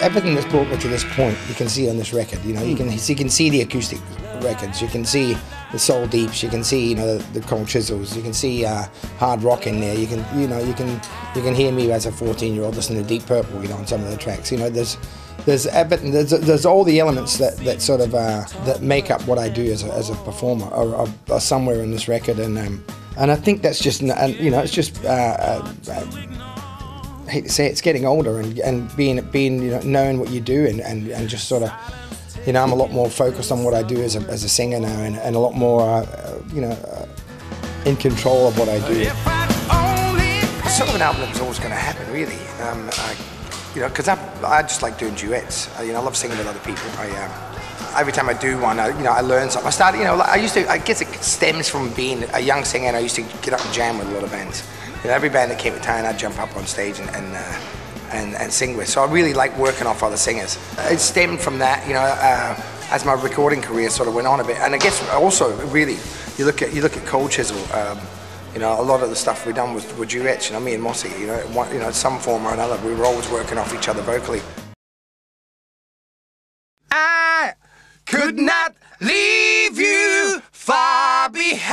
everything that's brought me to this point, you can see on this record. You know, you can see the acoustic records, you can see the soul deeps, you can see, you know, the cold chisels, you can see hard rock in there. You can hear me as a 14-year-old listening to Deep Purple, you know, on some of the tracks. You know, there's everything. There's all the elements that sort of that make up what I do as a performer are somewhere in this record, and I think that's just, you know, it's just. I hate to say it, it's getting older and being you know, knowing what you do and just sort of, you know, I'm a lot more focused on what I do as a singer now, and a lot more you know, in control of what I do. Sort of an album that was always going to happen, really. You know, because I just like doing duets. You know, I love singing with other people. Every time I do one, you know, I learn something. I started, you know, I guess it stems from being a young singer, and I used to get up and jam with a lot of bands. You know, every band that came to town, I'd jump up on stage and sing with. So I really like working off other singers. It stemmed from that, you know, as my recording career sort of went on a bit. And I guess also, really, you look at Cold Chisel. You know, a lot of the stuff we done were duets. You know, me and Mossy. You know, some form or another, we were always working off each other vocally. I could not leave you far behind.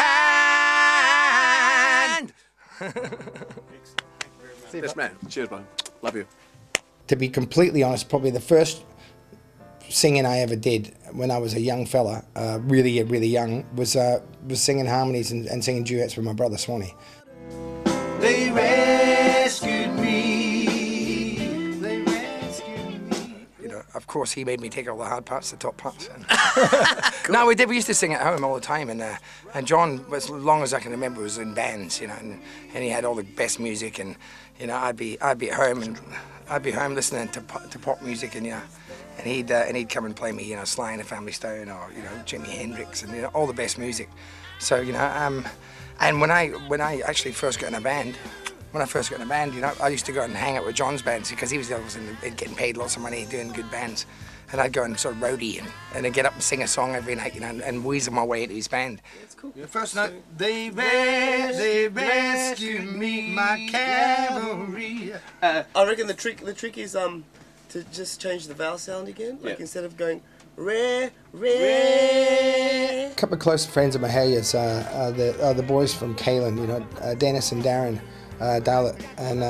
Yes, man. Cheers, man. Love you. To be completely honest, probably the first singing I ever did when I was a young fella, really young, was singing harmonies and singing duets with my brother Swanee. They rescued me. They rescued me. You know, of course, he made me take all the hard parts, the top parts. Cool. No, we did. We used to sing at home all the time, and John, as long as I can remember, was in bands. You know, and he had all the best music, and you know, I'd be at home listening to pop music, and you know. And he'd come and play me, you know, Sly and the Family Stone, or you know, Jimi Hendrix, and you know, all the best music. So you know, and when I actually first got in a band, you know, I used to go and hang out with John's bands because he was getting paid lots of money doing good bands, and I'd go and sort of roadie and I'd get up and sing a song every night, you know, and weasel my way into his band. That's cool. The first note, they rescued me, my cavalry. I reckon the trick is to just change the vowel sound again, like instead of going re, re. A couple of close friends of Mahalia's are the boys from Kalen, you know, Dennis and Darren Dowlett, and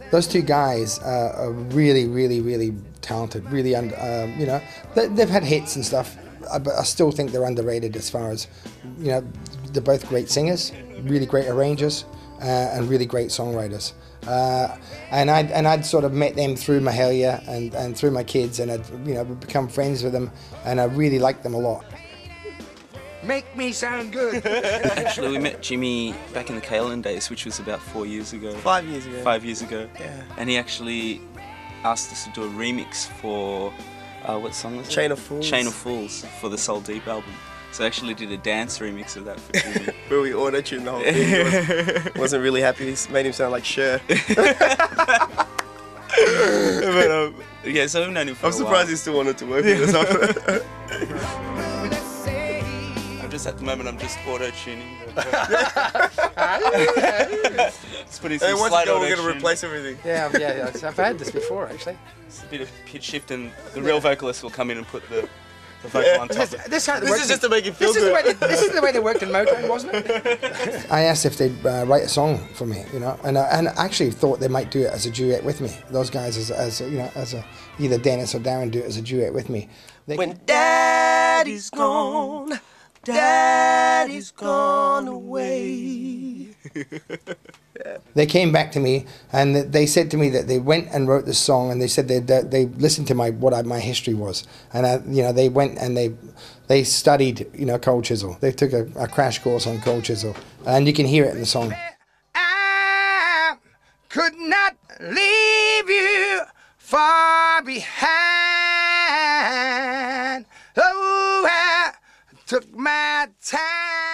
those two guys are really talented, really, you know, they've had hits and stuff, but I still think they're underrated as far as, you know, they're both great singers, really great arrangers, and really great songwriters. And I'd sort of met them through Mahalia and through my kids, and I'd, you know, become friends with them, and I really liked them a lot. Make me sound good. Actually, we met Jimmy back in the Kalen days, which was about 4 years ago. 5 years ago. 5 years ago. Yeah. And he actually asked us to do a remix for, what song was it? Chain of Fools. Chain of Fools for the Soul Deep album. So I actually did a dance remix of that for Jimmy. Where we auto-tuned the whole thing. Wasn't really happy. He made him sound like Cher. But, yeah, so we've known him for a while. I'm surprised he still wanted to work with us. At the moment, I'm just auto-tuning. Just putting Hey, some once slight you go, we're auto-tune. going to replace everything. Yeah, I've had this before, actually. It's a bit of pitch shift, and the real vocalist will come in and put the vocal on top of it. This is just to make it feel good. This is the way they worked in Motown, wasn't it? I asked if they'd write a song for me, you know, and I actually thought they might do it as a duet with me. Those guys, as you know, either Dennis or Darren do it as a duet with me. When Daddy's gone. Daddy's gone away. They came back to me and they said to me that they went and wrote this song, and they said they listened to my history was, and you know, they went and they studied, you know, Cold Chisel. They took a crash course on Cold Chisel, and you can hear it in the song. I could not leave you far behind. Oh, I took my time.